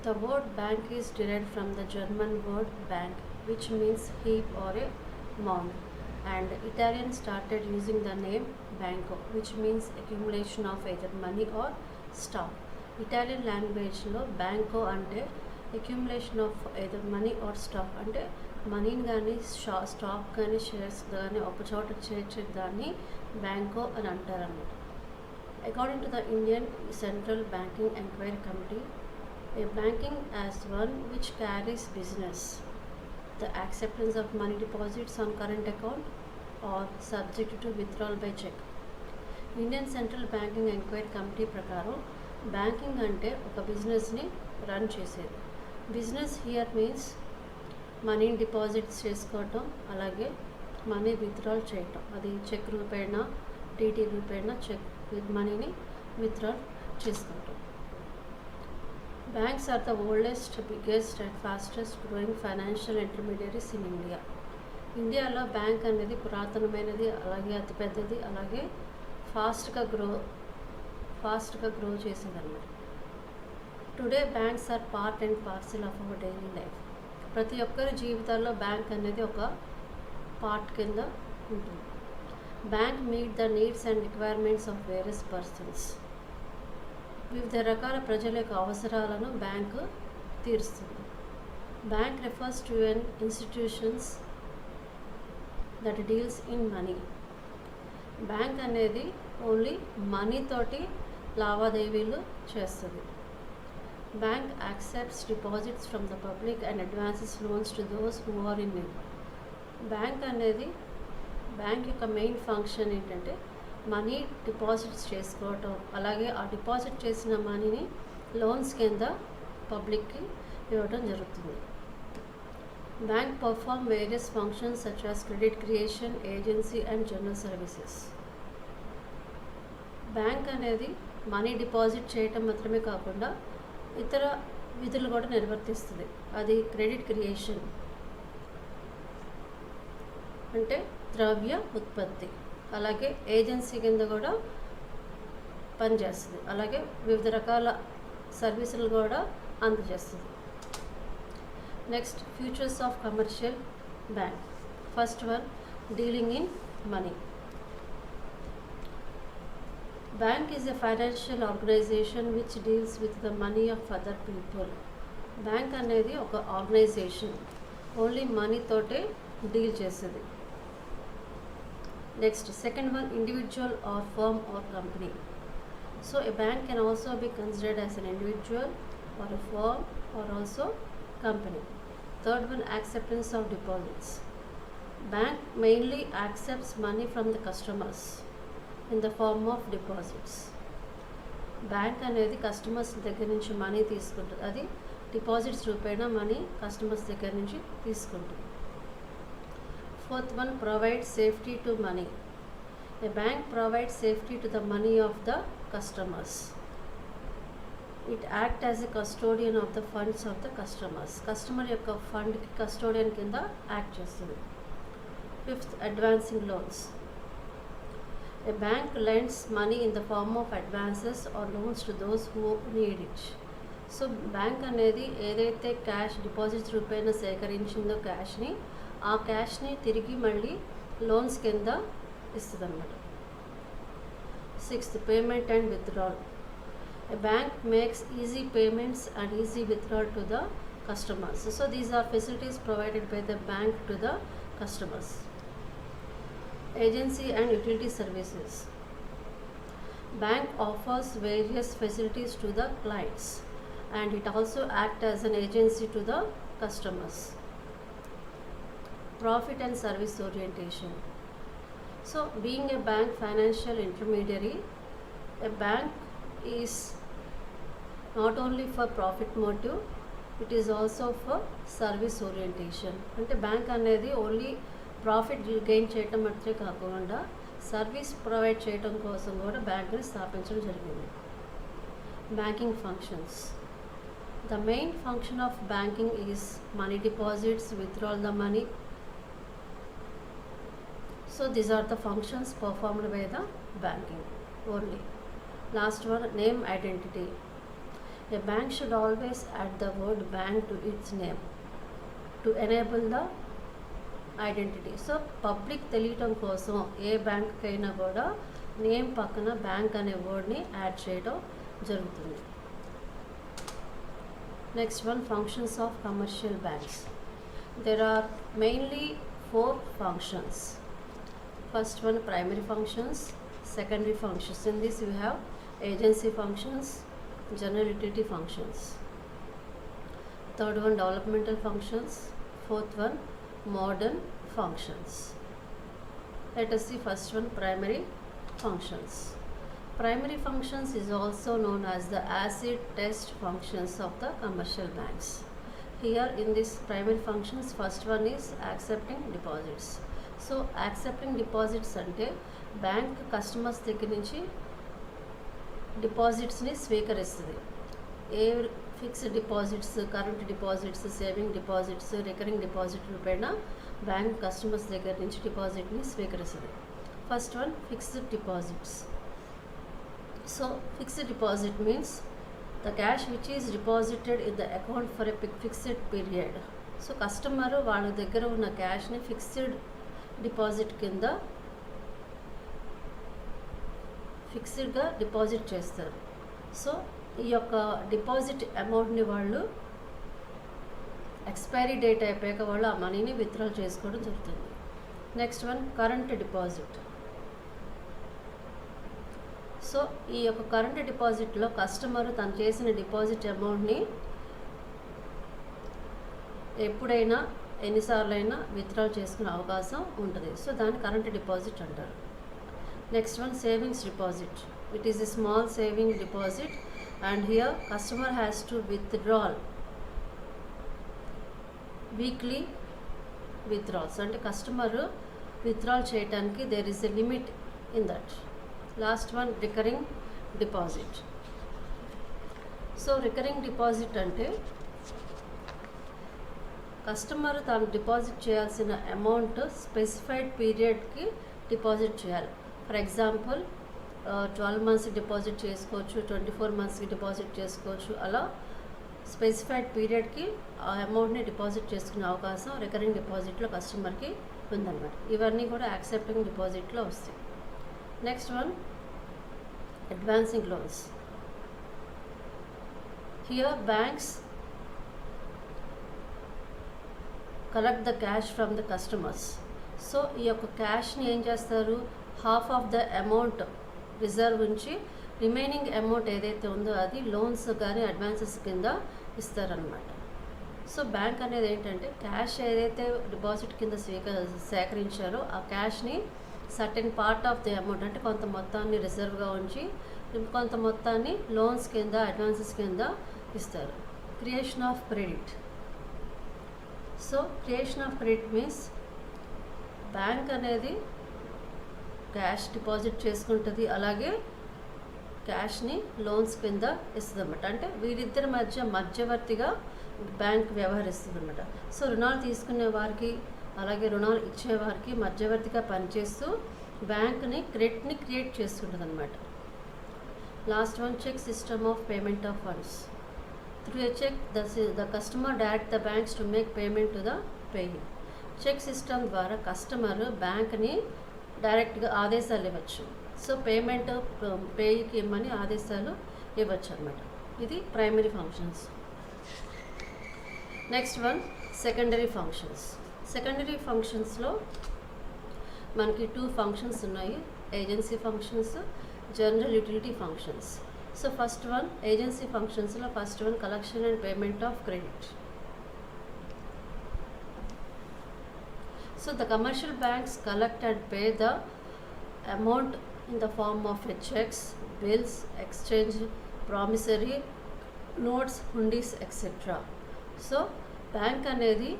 The word bank is derived from the German word bank, which means heap or a mound, and Italians started using the name banco, which means accumulation of either money or stock. Italian language lo banco ante accumulation of either money or stock ante మనీని కానీ stock కానీ shares కానీ ఒక చోట చేర్చే దాన్ని బ్యాంకో అని అంటారన్నమాట. According to the Indian central banking enquiry committee, a banking as one which carries business, the acceptance of money deposits on current account or subject to withdrawal by check. Indian central banking enquiry committee ప్రకారం banking అంటే ఒక బిజినెస్ని run చేసేది. Business here means మనీని deposits చేసుకోవటం, అలాగే money withdrawal చేయటం. అది చెక్ రూపేణ, టీటీ రూపేణ చెక్ మనీని విత్డ్రాల్ చేసుకోవటం. Banks are the oldest, biggest and fastest growing financial intermediaries in India. ఇండియాలో బ్యాంక్ అనేది పురాతనమైనది, అలాగే అతిపెద్దది, అలాగే ఫాస్ట్గా గ్రో చేసేదన్నమాట. Today banks are part and parcel of our daily life. ప్రతి ఒక్కరి జీవితాల్లో బ్యాంక్ అనేది ఒక పార్ట్ కింద ఉంటుంది. Bank meet the needs and requirements of various persons. వివిధ రకాల ప్రజల యొక్క అవసరాలను బ్యాంకు తీరుస్తుంది. Bank refers to an institutions that deals in money. Bank అనేది ఓన్లీ మనీతోటి లావాదేవీలు చేస్తుంది. Bank accepts deposits from the public and advances loans to those who are in need. Bank యొక్క మెయిన్ ఫంక్షన్ ఏంటంటే మనీ డిపాజిట్స్ చేసుకోవటం, అలాగే ఆ deposit చేసిన మనీని లోన్స్ కింద పబ్లిక్కి ఇవ్వడం జరుగుతుంది. Bank perform various functions such as credit creation, agency and general services. Bank అనేది మనీ డిపాజిట్ చేయటం మాత్రమే కాకుండా ఇతర విధులు కూడా నిర్వర్తిస్తుంది. అది క్రెడిట్ క్రియేషన్ అంటే ద్రవ్య ఉత్పత్తి, అలాగే ఏజెన్సీ కింద కూడా పనిచేస్తుంది, అలాగే వివిధ రకాల సర్వీసులు కూడా అందజేస్తుంది. Next, features of commercial bank. First one, dealing in money. Bank is a financial organization which deals with the money of other people. Bank అనేది ఒక ఆర్గనైజేషన్, ఓన్లీ మనీ తోటే డీల్ చేసేది. Next, second one, individual or firm or company. So a bank can also be considered as an individual or a firm or also company. Third one, acceptance of deposits. Bank mainly accepts money from the customers in the form of deposits. Bank అనేది customers దగ్గర నుంచి money తీసుకుంటుంది, అది deposits రూపేణ money customers దగ్గర నుంచి తీసుకుంటుంది. Fourth one, provide safety to money. A bank provide safety to the money of the customers. It act as a custodian of the funds of the customers. Customer యొక్క ఫండ్కి custodian కింద act చేస్తుంది. Fifth, advancing loans. A bank lends money in the form of advances or loans to those who need it. So bank అనేది ఏదైతే cash deposits రూపేణ సేకరించిందో క్యాష్ని, ఆ క్యాష్ని తిరిగి మళ్ళీ loans కింద ఇస్తుంది అన్నమాట. Sixth, payment and withdrawal. A bank makes easy payments and easy withdrawal to the customers. So these are facilities provided by the bank to the customers. Agency and utility services. Bank offers various facilities to the clients and it also acts as an agency to the customers. Profit and service orientation. So being a bank financial intermediary, a bank is not only for profit motive, it is also for service orientation. అంటే bank అనేది only profit gain చేయటం మాత్రమే కాకుండా service provide చేయటం కోసం కూడా బ్యాంక్ని స్థాపించడం జరిగింది. Banking functions. The main function of banking is money deposits, withdrawal the money. So these are the functions performed by the banking only. Last one, name identity. A bank should always add the word bank to its name to enable the identity. So public తెలియటం కోసం ఏ bank అయినా కూడా name పక్కన bank అనే వర్డ్ని add చేయడం జరుగుతుంది. Next one, functions of commercial banks. There are mainly 4 functions. First one, primary functions, secondary functions. In this you have agency functions, general utility functions. Third one, developmental functions. Fourth one, modern functions. Let us see first one, primary functions. Primary functions is also known as the acid test functions of the commercial banks. Here in this primary functions, first one is accepting deposits. So accepting deposits అంటే bank customers దగ్గర నుంచి డిపాజిట్స్ని స్వీకరిస్తుంది. ఏ fixed deposits, current deposits, saving deposits, recurring డిపాజిట్ల పైన bank customers దగ్గర నుంచి డిపాజిట్ని స్వీకరిస్తుంది. First one, fixed deposits. So fixed deposit means the cash which is deposited in the account for a fixed period. So customer వాళ్ళ దగ్గర ఉన్న క్యాష్ని fixed deposit కింద ఫిక్స్డ్గా డిపాజిట్ చేస్తారు. సో ఈ యొక్క డిపాజిట్ అమౌంట్ని వాళ్ళు ఎక్స్పైరీ డేట్ అయిపోయాక వాళ్ళు ఆ మనీని విత్డ్రా చేసుకోవడం జరుగుతుంది. Next one, current deposit. So ఈ యొక్క కరెంట్ డిపాజిట్లో కస్టమర్ తను చేసిన డిపాజిట్ అమౌంట్ని ఎప్పుడైనా ఎన్నిసార్లు అయినా విత్డ్రా చేసుకునే అవకాశం ఉంటుంది. సో దాన్ని కరెంట్ డిపాజిట్ అంటారు. Next one, savings deposit. It is a small saving deposit and here customer has to withdrawal weekly withdrawals. అంటే కస్టమర్ విత్డ్రాల్ చేయడానికి there is a limit in that. Last one, recurring deposit. So recurring deposit అంటే customer తాను deposit చేయాల్సిన amount specified పీరియడ్కి deposit చేయాలి. For example 12 months deposit చేసుకోవచ్చు, 24 monthsకి deposit చేసుకోవచ్చు. అలా స్పెసిఫైడ్ పీరియడ్కి ఆ అమౌంట్ని డిపాజిట్ చేసుకునే అవకాశం రికరింగ్ డిపాజిట్లో కస్టమర్కి ఉందన్నమాట. ఇవన్నీ కూడా యాక్సెప్టింగ్ డిపాజిట్లో వస్తాయి. Next one, advancing loans. Here banks collect the cash from the customers. So ఈ యొక్క క్యాష్ని ఏం చేస్తారు, half of the amount reserve ఉంచి రిమైనింగ్ అమౌంట్ ఏదైతే ఉందో అది లోన్స్ కానీ అడ్వాన్సెస్ కింద ఇస్తారనమాట. సో బ్యాంక్ అనేది ఏంటంటే క్యాష్ ఏదైతే డిపాజిట్ కింద సేకరించారో ఆ క్యాష్ని certain part of the amount అంటే కొంత మొత్తాన్ని రిజర్వ్గా ఉంచి కొంత మొత్తాన్ని లోన్స్ కింద అడ్వాన్సెస్ కింద ఇస్తారు. Creation of credit. So creation of credit means bank అనేది క్యాష్ డిపాజిట్ చేసుకుంటుంది, అలాగే క్యాష్ని లోన్స్ కింద ఇస్తుంది అన్నమాట. అంటే వీరిద్దరి మధ్యవర్తిగా బ్యాంక్ వ్యవహరిస్తుంది అన్నమాట. సో రుణాలు తీసుకునే వారికి అలాగే రుణాలు ఇచ్చేవారికి మధ్యవర్తిగా పనిచేస్తూ బ్యాంక్ని క్రెడిట్ని క్రియేట్ చేసుకుంటుంది అనమాట. Last one, cheque system of payment of funds. Through a cheque the customer direct the banks to make payment to the paying. Cheque system ద్వారా కస్టమర్ బ్యాంక్ని డైరెక్ట్గా ఆదేశాలు ఇవ్వచ్చు. సో పేమెంట్ పేకి ఇమ్మని ఆదేశాలు ఇవ్వచ్చు అనమాట. ఇది primary functions. Next one, secondary functions. Secondary ఫంక్షన్స్లో మనకి 2 ఫంక్షన్స్ ఉన్నాయి, agency functions, general utility functions. So first one, agency ఫంక్షన్స్లో first one, collection and payment of credit. So the commercial banks collect and pay the amount in the form of checks, bills, exchange, promissory notes, hundis, etc. So bank అనేది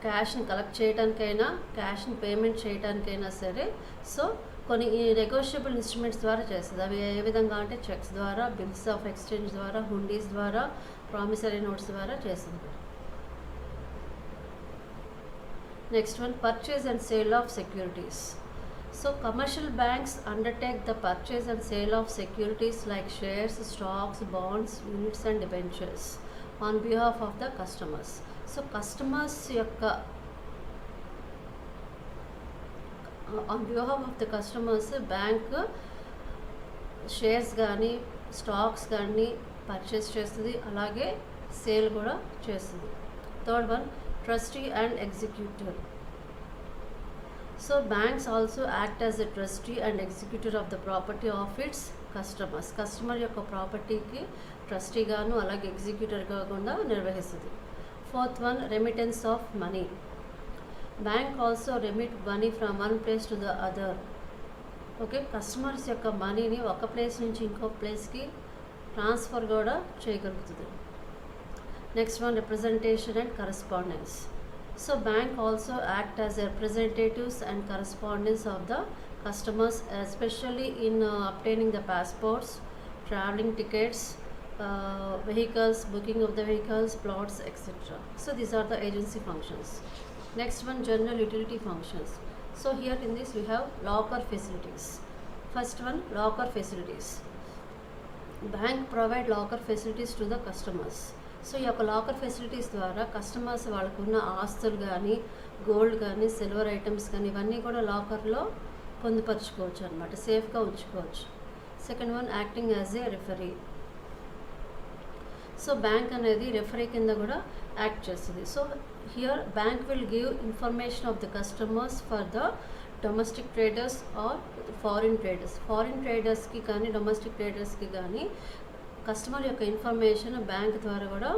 క్యాష్ని collect చేయడానికైనా క్యాష్ని payment చేయడానికైనా సరే so కొన్ని negotiable instruments ద్వారా చేస్తుంది. అవి ఏ విధంగా అంటే చెక్స్ ద్వారా, బిల్స్ ఆఫ్ ఎక్స్చేంజ్ ద్వారా, హుండీస్ ద్వారా, ప్రామిసరీ నోట్స్ ద్వారా చేస్తుంది. Next one, purchase and sale of securities. So commercial banks undertake the purchase and sale of securities like shares, stocks, bonds, units and debentures on behalf of the customers. So customers యొక్క on behalf of the customers bank shares కానీ stocks కానీ purchase చేస్తుంది, అలాగే sale కూడా చేస్తుంది. Third one trustee and executive. So banks also act as a trustee and executive of the property of it's customers. Customer యొక్క ప్రాపర్టీకి ట్రస్టీగాను అలాగే ఎగ్జిక్యూటివ్గా కూడా నిర్వహిస్తుంది. Fourth one remittance of money. Bank also remit money from one place to the other. Okay, customers యొక్క మనీని ఒక place నుంచి ఇంకో ప్లేస్కి ట్రాన్స్ఫర్ కూడా చేయగలుగుతుంది. Next one representation and correspondence. So bank also act as representatives and correspondence of the customers, especially in obtaining the passports, traveling tickets, vehicles, booking of the vehicles, plots, etc. So these are the agency functions. Next one, general utility functions. So here in this we have locker facilities. First one, locker facilities. Bank provide locker facilities to the customers. So ఈ యొక్క locker facilities ద్వారా customers వాళ్ళకున్న ఆస్తులు కానీ gold కానీ silver items కానీ ఇవన్నీ కూడా లాకర్లో పొందుపరుచుకోవచ్చు అనమాట, సేఫ్గా ఉంచుకోవచ్చు. Second one, acting as a referee. So bank అనేది రెఫరీ కింద కూడా యాక్ట్ చేస్తుంది. So here bank will give information of the customers for the domestic traders or foreign traders. Foreign ట్రేడర్స్కి కానీ డొమెస్టిక్ ట్రేడర్స్కి కానీ కస్టమర్ యొక్క ఇన్ఫర్మేషన్ బ్యాంక్ ద్వారా కూడా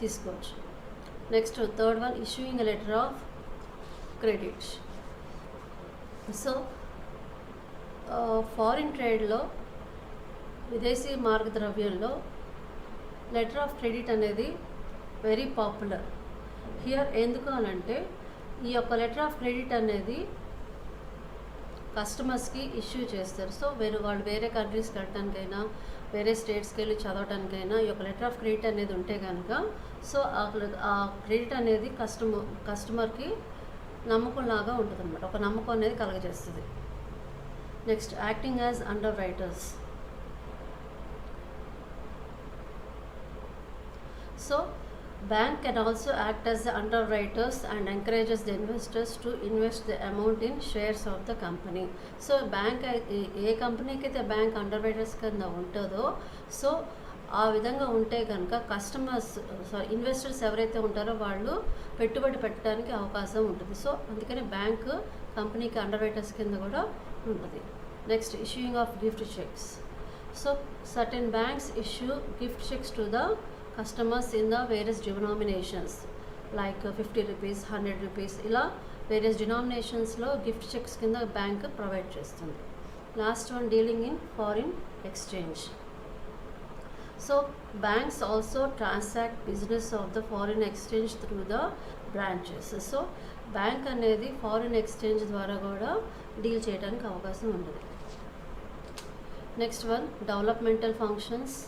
తీసుకోవచ్చు. Next third one, issuing a letter of credit. So foreign ట్రేడ్లో విదేశీ మార్గద్రవ్యంలో లెటర్ ఆఫ్ క్రెడిట్ అనేది వెరీ పాపులర్ హియర్. ఎందుకు అనంటే ఈ యొక్క లెటర్ ఆఫ్ క్రెడిట్ అనేది కస్టమర్స్కి ఇష్యూ చేస్తారు. సో వాళ్ళు వేరే కంట్రీస్కి వెళ్ళటానికైనా వేరే స్టేట్స్కి వెళ్ళి చదవటానికైనా ఈ యొక్క లెటర్ ఆఫ్ క్రెడిట్ అనేది ఉంటే కనుక సో ఆ క్రెడిట్ అనేది కస్టమర్కి నమ్మకంలాగా ఉంటుంది అనమాట, ఒక నమ్మకం అనేది కలగజేస్తుంది. Next, acting as underwriters. So bank can also act as the underwriters and encourages the investors to invest the amount in shares of the company. So bank ఏ కంపెనీకి అయితే బ్యాంక్ అండర్రైటర్స్ కింద ఉంటుందో సో ఆ విధంగా ఉంటే కనుక ఇన్వెస్టర్స్ ఎవరైతే ఉంటారో వాళ్ళు పెట్టుబడి పెట్టడానికి అవకాశం ఉంటుంది. సో అందుకని బ్యాంక్ కంపెనీకి అండర్రైటర్స్ కింద కూడా ఉంటుంది. Next, issuing of gift checks. So certain banks issue gift checks to the customers in the various denominations like 50 rupees, 100 rupees ఇలా వేరియస్ డినామినేషన్స్లో గిఫ్ట్ చెక్స్ కింద బ్యాంక్ ప్రొవైడ్ చేస్తుంది. Last one, dealing in foreign exchange. So banks also transact business of the foreign exchange through the branches. So bank అనేది foreign exchange ద్వారా కూడా deal చేయడానికి అవకాశం ఉంటుంది. Next one, developmental functions.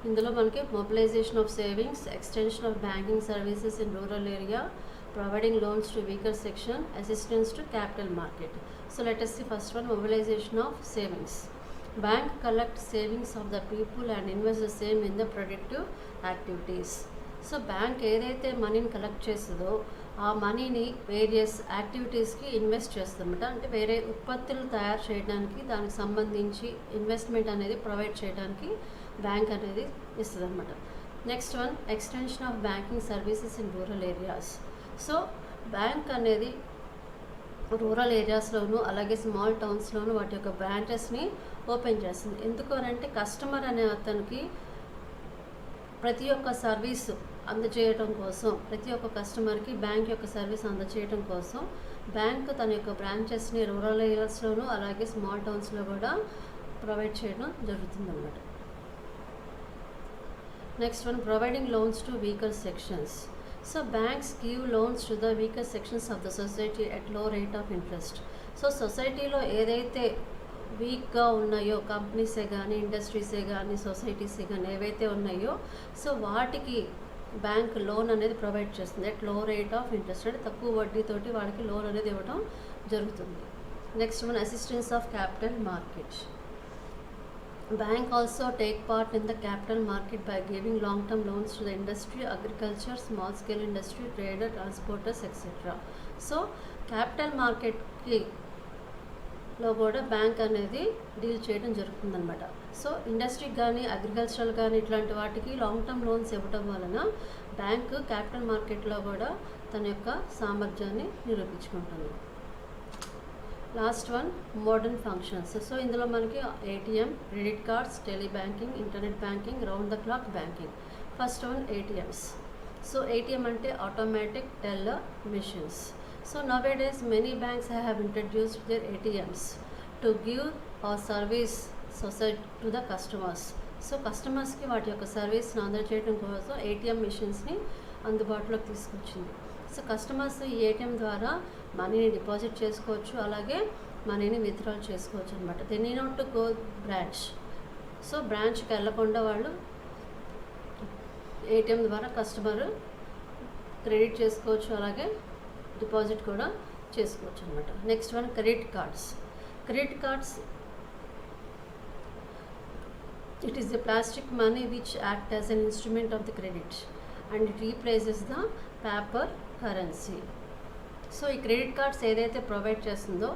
ఇందులో మనకి mobilisation of savings, extension of banking services in rural area, providing loans to weaker section, assistance to capital market. So let us see first one, mobilization of savings. Bank collect savings of the people and invest the same in the productive activities. So bank ఏదైతే మనీని collect చేస్తుందో ఆ మనీని various యాక్టివిటీస్కి invest చేస్తుందన్నమాట. అంటే వేరే ఉత్పత్తులు తయారు చేయడానికి దానికి సంబంధించి ఇన్వెస్ట్మెంట్ అనేది ప్రొవైడ్ చేయడానికి బ్యాంక్ అనేది ఇస్తుంది అనమాట. Next one, extension of banking services in rural areas. So bank అనేది రూరల్ ఏరియాస్లోను అలాగే స్మాల్ టౌన్స్లోను వాటి యొక్క బ్రాంచెస్ని ఓపెన్ చేస్తుంది. ఎందుకు అంటే కస్టమర్ అనే అతనికి ప్రతి ఒక్క సర్వీస్ అందజేయడం కోసం, ప్రతి ఒక్క కస్టమర్కి బ్యాంక్ యొక్క సర్వీస్ అందజేయడం కోసం బ్యాంక్ తన యొక్క బ్రాంచెస్ని రూరల్ ఏరియాస్లోను అలాగే స్మాల్ టౌన్స్లో కూడా ప్రొవైడ్ చేయడం జరుగుతుందన్నమాట. Next one, providing loans to weaker sections. So banks give loans to the weaker sections of the society at లో రేట్ ఆఫ్ ఇంట్రెస్ట్. సో సొసైటీలో ఏదైతే వీక్గా ఉన్నాయో కంపెనీసే కానీ ఇండస్ట్రీసే కానీ సొసైటీసే కానీ ఏవైతే ఉన్నాయో సో వాటికి బ్యాంక్ లోన్ అనేది ప్రొవైడ్ చేస్తుంది ఎట్ లో రేట్ ఆఫ్ ఇంట్రెస్ట్. అంటే తక్కువ వడ్డీతోటి వాళ్ళకి లోన్ అనేది ఇవ్వడం జరుగుతుంది. Next one, assistance of capital market. Bank also take part in the capital market by giving long-term loans to the industry, agriculture, small-scale industry, trader, transporters, etc. So capital market లో కూడా bank అనేది deal చేయడం జరుగుతుందన్నమాట. So ఇండస్ట్రీకి కానీ agricultural కానీ ఇట్లాంటి వాటికి లాంగ్ టర్మ్ లోన్స్ ఇవ్వటం వలన బ్యాంకు క్యాపిటల్ మార్కెట్లో కూడా తన యొక్క సామర్థ్యాన్ని నిరూపించుకుంటుంది. Last one, modern functions. So ఇందులో మనకి ATM, credit cards, tele banking, internet banking, round the clock banking. First one, ATMs. So ATM అంటే automatic teller machines. So nowadays many banks have introduced their ATMs to give a service to the customers. So కస్టమర్స్కి వాటి యొక్క సర్వీస్ని అందజేయడం కోసం ATM మెషిన్స్ని అందుబాటులోకి తీసుకొచ్చింది. So customers ఈ ఏటీఎం ద్వారా మనీని డిపాజిట్ చేసుకోవచ్చు, అలాగే మనీని విత్డ్రా చేసుకోవచ్చు అనమాట. They need not to go branch. So బ్రాంచ్కి వెళ్ళకుండా వాళ్ళు ఏటీఎం ద్వారా కస్టమర్ క్రెడిట్ చేసుకోవచ్చు, అలాగే డిపాజిట్ కూడా చేసుకోవచ్చు అనమాట. Next one, credit cards. Credit cards, it is a plastic money which act as an instrument of the credit and it replaces the paper currency. So ఈ క్రెడిట్ కార్డ్స్ ఏదైతే provide చేస్తుందో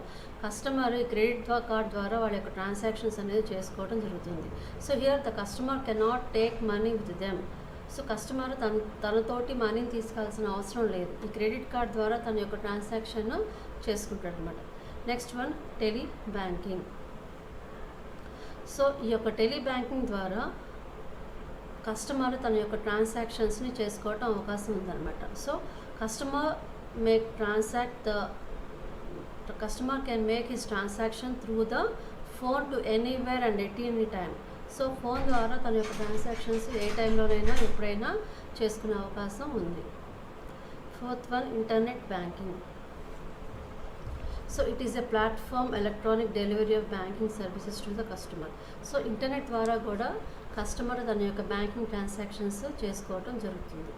customer ఈ credit card ద్వారా వాళ్ళ యొక్క transactions అనేది చేసుకోవడం జరుగుతుంది. So here the customer cannot take money with them. So customer తనతోటి మనీని తీసుకోవాల్సిన అవసరం లేదు. ఈ క్రెడిట్ కార్డ్ ద్వారా తన యొక్క ట్రాన్సాక్షన్ చేసుకుంటాడు అనమాట. Next one, tele banking. So ఈ యొక్క టెలి బ్యాంకింగ్ ద్వారా కస్టమర్ తన యొక్క ట్రాన్సాక్షన్స్ని చేసుకోవటం అవకాశం ఉందన్నమాట. So customer can make his transaction through the phone to anywhere and at any time. So phone ద్వారా తన యొక్క ట్రాన్సాక్షన్స్ ఏ టైంలోనైనా ఎప్పుడైనా చేసుకునే అవకాశం ఉంది. Fourth one, internet banking. So it is a platform electronic delivery of banking services to the customer. So internet ద్వారా కూడా customer తన యొక్క బ్యాంకింగ్ ట్రాన్సాక్షన్స్ చేసుకోవటం జరుగుతుంది.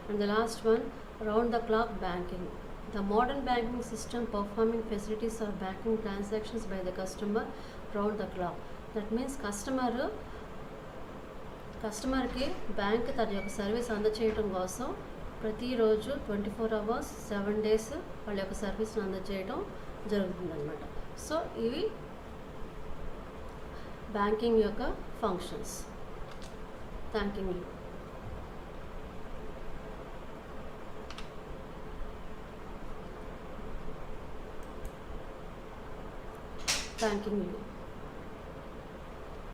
And the last one, round the clock banking. The modern banking system performing facilities of banking transactions by the customer round the clock. That means కస్టమర్కి bank తన యొక్క service అందజేయడం కోసం ప్రతిరోజు 24 hours 7 days వాళ్ళ యొక్క సర్వీస్ని అందజేయడం జరుగుతుందన్నమాట. సో ఇవి బ్యాంకింగ్ యొక్క functions. Thanking you. Thanking you.